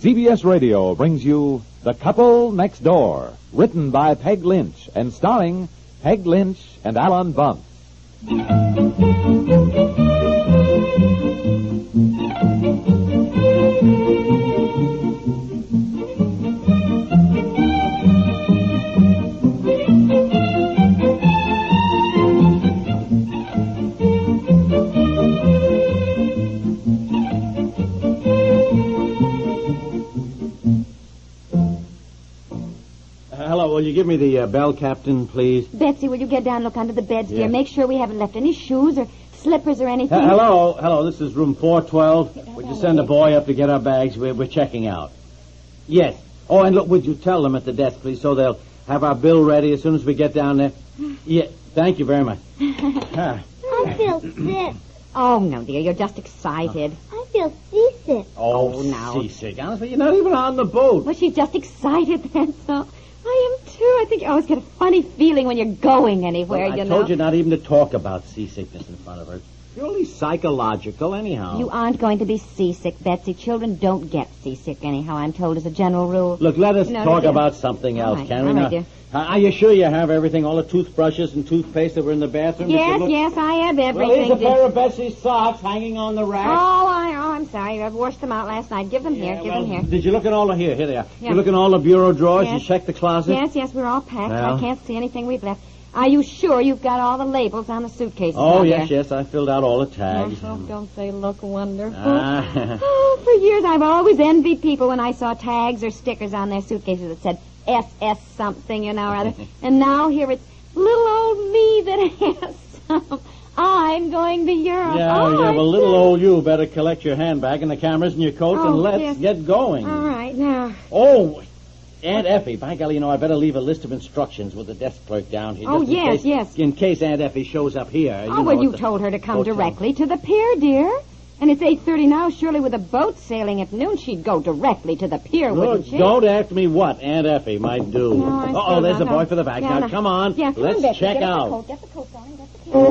CBS Radio brings you The Couple Next Door, written by Peg Lynch and starring Peg Lynch and Ethel and Bunce. Will you give me the bell, Captain, please? Betsy, will you get down and look under the beds, dear? Make sure we haven't left any shoes or slippers or anything. Hello. This is room 412. Would you send a boy up to get our bags? We're checking out. Yes. Oh, and look, would you tell them at the desk, please, so they'll have our bill ready as soon as we get down there? Yeah. Thank you very much. I feel sick. Oh, no, dear. You're just excited. I feel seasick. Oh, now. Seasick. Honestly, you're not even on the boat. Well, she's just excited, that's all. I am, too. I think you always get a funny feeling when you're going anywhere, I told you not even to talk about seasickness in front of her. Purely psychological, anyhow. You aren't going to be seasick, Betsy. Children don't get seasick, anyhow, I'm told, as a general rule. Look, let us talk about something else, can we? Dear. Are you sure you have everything, all the toothbrushes and toothpaste that were in the bathroom? Yes, I have everything. Well, here's a pair of Betsy's socks hanging on the rack. I'm sorry. I've washed them out last night. Give them here. Did you look in all the... Here they are. Yeah. You look in all the bureau drawers? Yes. You checked the closet? Yes, we're all packed. Well. I can't see anything we've left. Are you sure you've got all the labels on the suitcases? Oh, yes. I filled out all the tags. Oh, don't they look wonderful? For years I've always envied people when I saw tags or stickers on their suitcases that said SS something, or other. And now here it's little old me that has some. I'm going to Europe. But little old you better collect your handbag and the cameras and your coats and let's get going. All right, now. Oh, Aunt Effie, by golly, I better leave a list of instructions with the desk clerk down here. Yes. In case Aunt Effie shows up here. You told her to come directly to the pier, dear. And it's 8:30 now. Surely with a boat sailing at noon, she'd go directly to the pier, wouldn't she? Don't ask me what Aunt Effie might do. No, there's a boy for the bag. Now, come on. Yeah, let's check out. Get the coat, darling. Get the coat.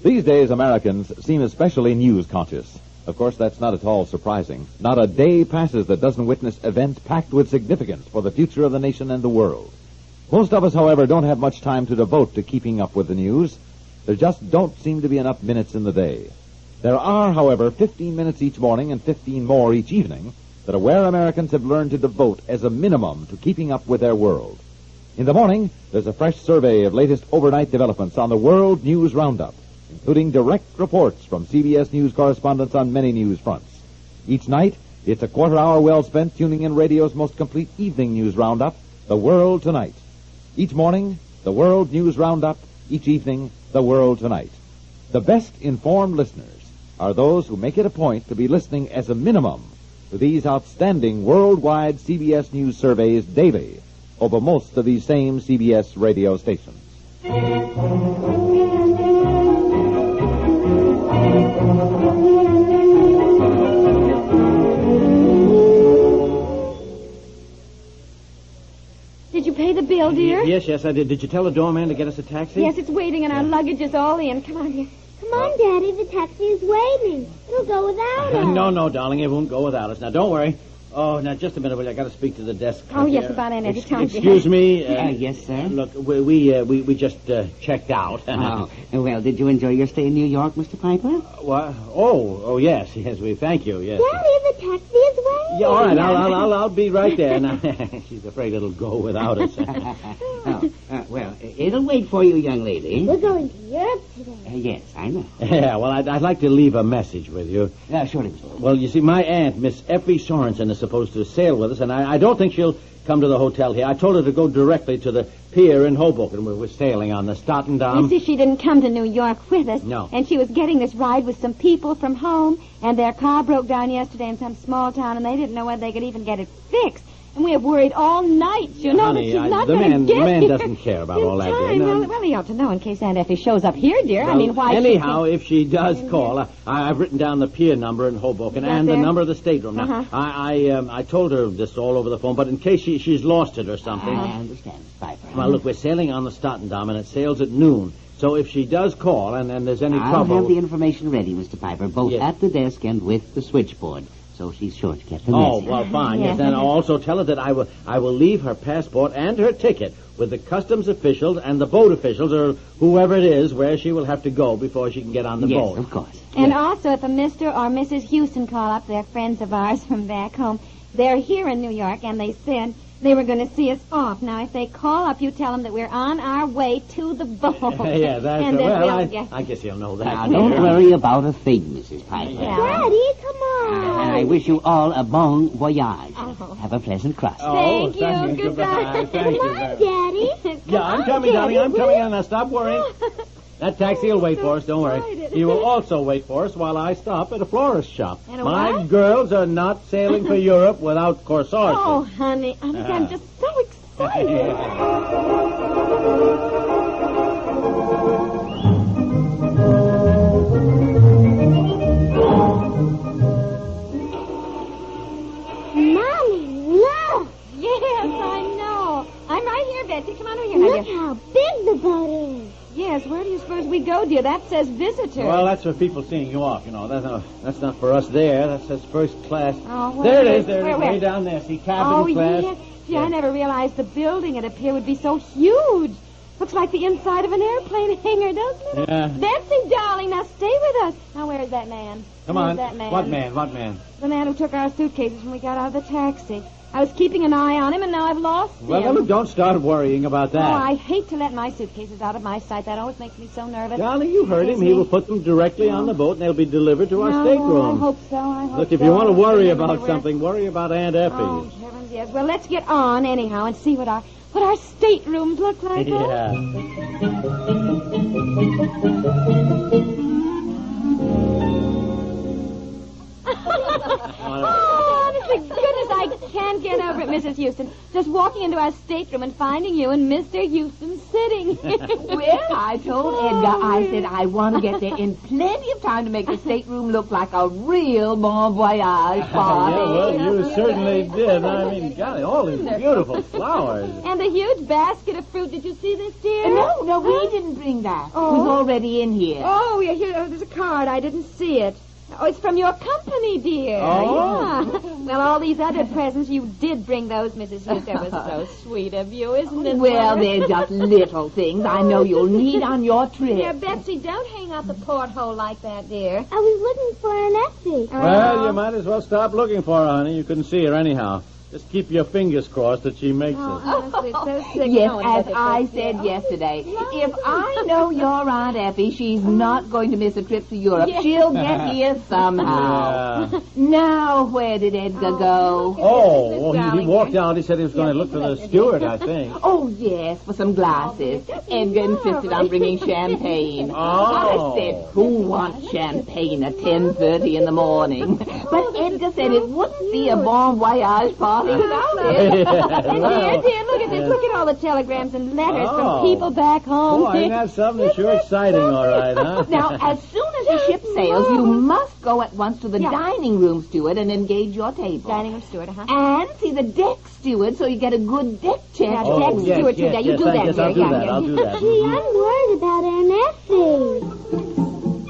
These days, Americans seem especially news-conscious. Of course, that's not at all surprising. Not a day passes that doesn't witness events packed with significance for the future of the nation and the world. Most of us, however, don't have much time to devote to keeping up with the news. There just don't seem to be enough minutes in the day. There are, however, 15 minutes each morning and 15 more each evening that aware Americans have learned to devote as a minimum to keeping up with their world. In the morning, there's a fresh survey of latest overnight developments on the World News Roundup, including direct reports from CBS News correspondents on many news fronts. Each night, it's a quarter hour well spent tuning in radio's most complete evening news roundup, The World Tonight. Each morning, the World News Roundup. Each evening, the World Tonight. The best informed listeners are those who make it a point to be listening as a minimum to these outstanding worldwide CBS News surveys daily over most of these same CBS radio stations. Did you pay the bill, dear? Yes, I did. Did you tell the doorman to get us a taxi? Yes, it's waiting, and our luggage is all in. Come on, dear. Come on, Daddy. The taxi is waiting. It'll go without us. No, darling. It won't go without us. Now, don't worry. Oh, now, just a minute, will you? I got to speak to the desk. Yes, about Aunt Effie. Excuse me. Yes, sir? Look, we just checked out. Well, did you enjoy your stay in New York, Mr. Piper? What? Oh, yes, we thank you, yes. Daddy, the taxi is waiting. Yeah, all right, I'll be right there. Now, she's afraid it'll go without us. Well, it'll wait for you, young lady. We're going to Europe today. Yes, I know. Yeah, well, I'd like to leave a message with you. Surely, Mr. Well, you see, my aunt, Miss Effie Sorensen, is supposed to sail with us, and I don't think she'll come to the hotel here. I told her to go directly to the pier in Hoboken. We're sailing on the Stottendam. You see, she didn't come to New York with us. No. And she was getting this ride with some people from home, and their car broke down yesterday in some small town, and they didn't know whether they could even get it fixed. And we have worried all night, you know, honey, that she's not going to get the man here doesn't care about all that, dear. no. Well, he ought to know in case Aunt Effie shows up here, dear. Well, I mean, why anyhow, if she does call, I've written down the pier number in Hoboken and the number of the stateroom. Now, I told her this all over the phone, but in case she's lost it or something. I understand, Piper. Well, look, we're sailing on the Stottendam, and it sails at noon. So if she does call and there's any I'll trouble... have the information ready, Mr. Piper, both Yes. at the desk and with the switchboard. So she's sure to get the Oh, message. well, fine. Yes, and I'll also tell her that I will leave her passport and her ticket with the customs officials and the boat officials, or whoever it is, where she will have to go before she can get on the Yes, boat. of course. And also, if a Mr. or Mrs. Houston call up, they're friends of ours from back home. They're here in New York, and they said they were going to see us off. Now, if they call up, you tell them that we're on our way to the boat. Yeah, that's and I guess you'll know that. Now, don't worry about a thing, Mrs. Piper. Yeah. Daddy, come on. And I wish you all a bon voyage. Oh. Have a pleasant crossing. Thank you. Goodbye. Thank Come you. on, Daddy. Yeah, I'm coming, darling. I'm coming in. Now, stop worrying. That taxi will wait for us. Don't worry. excited. He will also wait for us while I stop at a florist shop. At a My what? girls are not sailing for Europe without corsage. Oh, honey, I'm just so excited. Mommy, look. Yes, I know. I'm right here, Betsy. Come on over here, Look honey. how big the boat is. Yes, where do you suppose we go, dear? That says visitor. Well, that's for people seeing you off, you know. That's not for us there. That says first class. Oh, where there it is- is. There it is. where? Way down there. See, cabin Oh, class. yes. Gee, Yeah. I never realized the building it up here would be so huge. Looks like the inside of an airplane hangar, doesn't it? Yeah. Betsy, darling, now stay with us. Now, where's that man? Come Where's on. that man? What man? What man? The man who took our suitcases when we got out of the taxi. I was keeping an eye on him, and now I've lost Well, him. look, don't start worrying about Oh, that. I hate to let my suitcases out of my sight. That always makes me so nervous. Darling, you heard him. Yes, He me. will put them directly on the boat, and they'll be delivered to our No, stateroom. I hope so. I hope Look, if so. you want to worry Remember about the something, worry about Aunt Effie. Oh, heavens, yes. Well, let's get on anyhow and see what our staterooms look like. huh? Yeah. Oh, honestly, goodness, I can't get over it, Mrs. Houston. Just walking into our stateroom and finding you and Mr. Houston sitting. Well, I told Edgar, I said I want to get there in plenty of time to make the stateroom look like a real bon voyage party. Yeah, well, you certainly did. I mean, golly, all these beautiful flowers. And the huge basket of fruit. Did you see this, dear? No, we didn't bring that. Oh. It was already in here. Oh, yeah, here, there's a card. I didn't see it. Oh, it's from your company, dear. Oh. Yeah. Well, all these other presents, you did bring those, Mrs. Houston. That was so sweet of you, isn't it? Well, Mother? they're just little things I know you'll need on your trip. Yeah, Betsy, don't hang out the porthole like that, dear. I was looking for an Effie. Well, you might as well stop looking for her, honey. You couldn't see her anyhow. Just keep your fingers crossed that she makes it. Honestly, it's so sick. Yes, No one as does it I so said sick. yesterday, if I know your Aunt Effie, she's not going to miss a trip to Europe. Yes. She'll get here somehow. Yeah. Now, where did Edgar go? Oh, well, he Darling, walked dear. out. He said he was going to look for the steward, I think. Oh, yes, for some glasses. Edgar insisted on bringing champagne. Oh. I said, who wants champagne at 10:30 in the morning? But Edgar said it wouldn't be a bon voyage party without it. And dear, look at this. Look at all the telegrams and letters Oh. from people back home. Boy, isn't that something? It's sure exciting, all right, huh? Now, as soon as the ship sails, you must go at once to the Yeah. dining room steward and engage your table. Dining room steward, And see the deck steward so you get a good deck check. Yeah, Oh, deck yes, steward, too. yes, Yeah, you yes, do that, yes, dear. I'll do Yeah, that. yeah. I'll do that. Gee, I'm worried about Aunt Effie.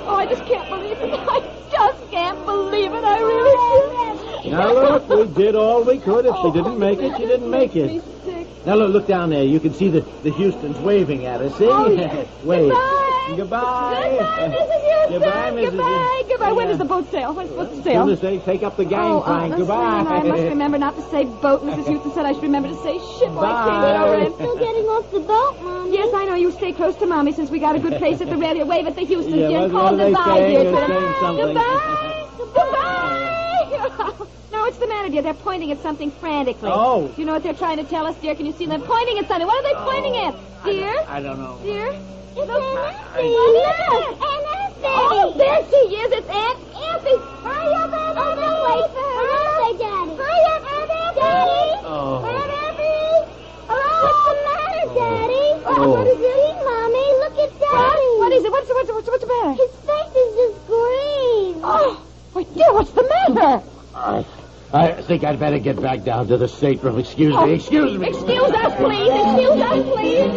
Oh, I just can't believe it. I just can't believe it. I really can't. Now, look, we did all we could. If she didn't make it, she didn't make Me it. sick. Now, look down there. You can see the Houstons waving at us. See? Oh, yes. Wave. Goodbye. Goodbye. Goodbye, Mrs. Houston. Goodbye, Mrs. Goodbye. Goodbye. When Yeah. does the boat sail? When's the boat As sail? soon as they take up the Oh, gangplank. honestly, Goodbye. and I must remember not to say boat. Mrs. Houston said I should remember to say ship. Oh, I can't get over it. Still getting off the boat, Mommy. Yes, I know. You stay close to Mommy since we got a good place at the radio. Wave at the Houstons, Yeah, dear. what Call are they goodbye, saying? dear. They're to them. saying something. Goodbye. Goodbye. No, what's the matter, dear? They're pointing at something frantically. Oh. Do you know what they're trying to tell us, dear? Can you see them pointing at something? What are they pointing at, dear? I don't know. Dear? It's Aunt Effie. What is it? Aunt Effie. Oh, there she is. It's Aunt Effie. Hurry up, Aunt Effie. Oh, wait for her. Hurry, Daddy. Hurry up, Aunt Effie. Daddy. Oh. Aunt Effie. Hello? What's the matter, Daddy? Oh. What is it, Mommy? Look at Daddy. What is it? What's the matter? His face is just green. Oh, wait, dear, what's the matter? think I'd better get back down to the stateroom. Excuse me. Excuse me. Excuse us, please. Excuse us, please.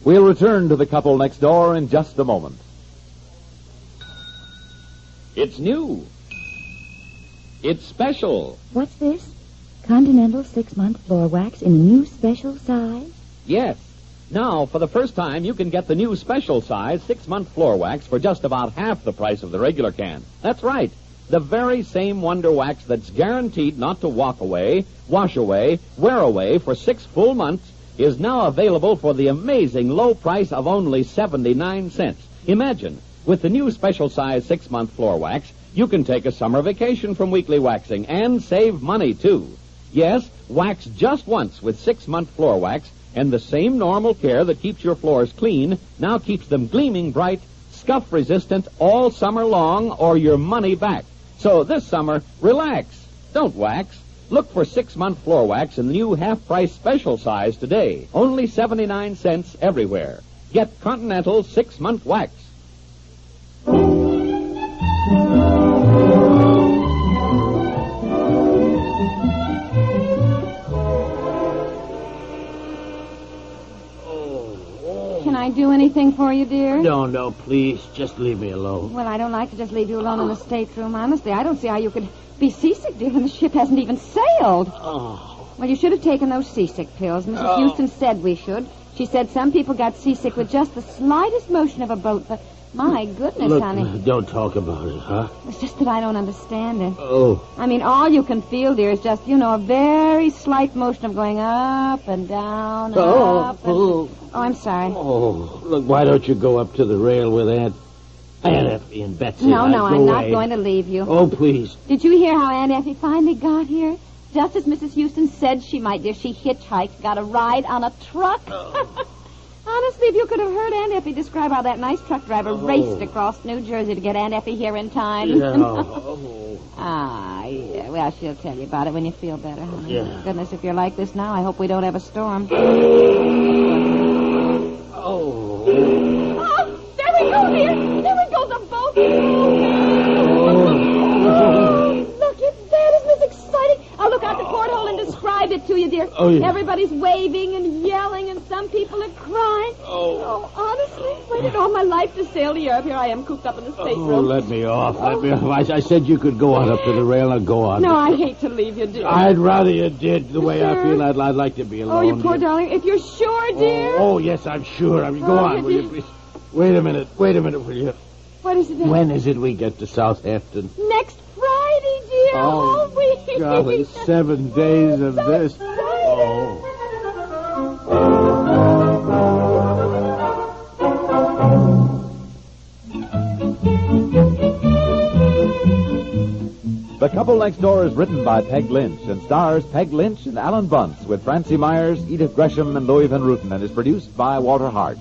We'll return to the couple next door in just a moment. It's new. It's special. What's this? Continental 6-month floor wax in a new special size? Yes. Now, for the first time, you can get the new special size 6-month floor wax for just about half the price of the regular can. That's right. The very same Wonder Wax that's guaranteed not to walk away, wash away, wear away for 6 full months is now available for the amazing low price of only 79 cents. Imagine, with the new special size 6-month floor wax, you can take a summer vacation from weekly waxing and save money, too. Yes, wax just once with 6-month floor wax, and the same normal care that keeps your floors clean now keeps them gleaming bright, scuff-resistant all summer long, or your money back. So this summer, relax. Don't wax. Look for 6-month floor wax in the new half-price special size today. Only 79 cents everywhere. Get Continental 6-month wax. Can I do anything for you, dear? No, please. Just leave me alone. Well, I don't like to just leave you alone in the stateroom. Honestly, I don't see how you could be seasick, dear, when the ship hasn't even sailed. Oh. Well, you should have taken those seasick pills. Mrs. Houston said we should. She said some people got seasick with just the slightest motion of a boat, but my goodness, Look, honey. don't talk about it, huh? It's just that I don't understand it. Oh. I mean, all you can feel, dear, is just, a very slight motion of going up and down and up and... Oh, I'm sorry. Oh, look, why don't you go up to the rail with Aunt Effie and Betsy? No, I'm not going to leave you. Oh, please. Did you hear how Aunt Effie finally got here? Just as Mrs. Houston said she might, dear. She hitchhiked, got a ride on a truck. Honestly, if you could have heard Aunt Effie describe how that nice truck driver raced across New Jersey to get Aunt Effie here in time. Yeah. Yeah. Well, she'll tell you about it when you feel better, honey. Yeah. Goodness, if you're like this now, I hope we don't have a storm. Oh. There we go, dear. There we go, the boat. Look, isn't this exciting? I'll look out the porthole and describe it to you, dear. Oh, yeah. Everybody's waving and yelling, and some people are crying. Oh, honestly, waited all my life to sail to Europe. Here I am, cooped up in the stateroom. Oh, let me off. Let me off. I said you could go on up to the rail. Now go on. No, I hate to leave you, dear. I'd rather you did. The way I feel, I'd like to be alone. Oh, you poor dear. darling. If you're sure, dear. Oh, yes, I'm sure. I mean, go on, will you please? Wait a minute, will you? What is it then? When is it we get to Southampton? Next Friday, dear. Oh, we... golly, 7 days of this. Oh. The Couple Next Door is written by Peg Lynch and stars Peg Lynch and Ethel and Bunce with Francie Myers, Edith Gresham, and Louis Van Ruten, and is produced by Walter Hart.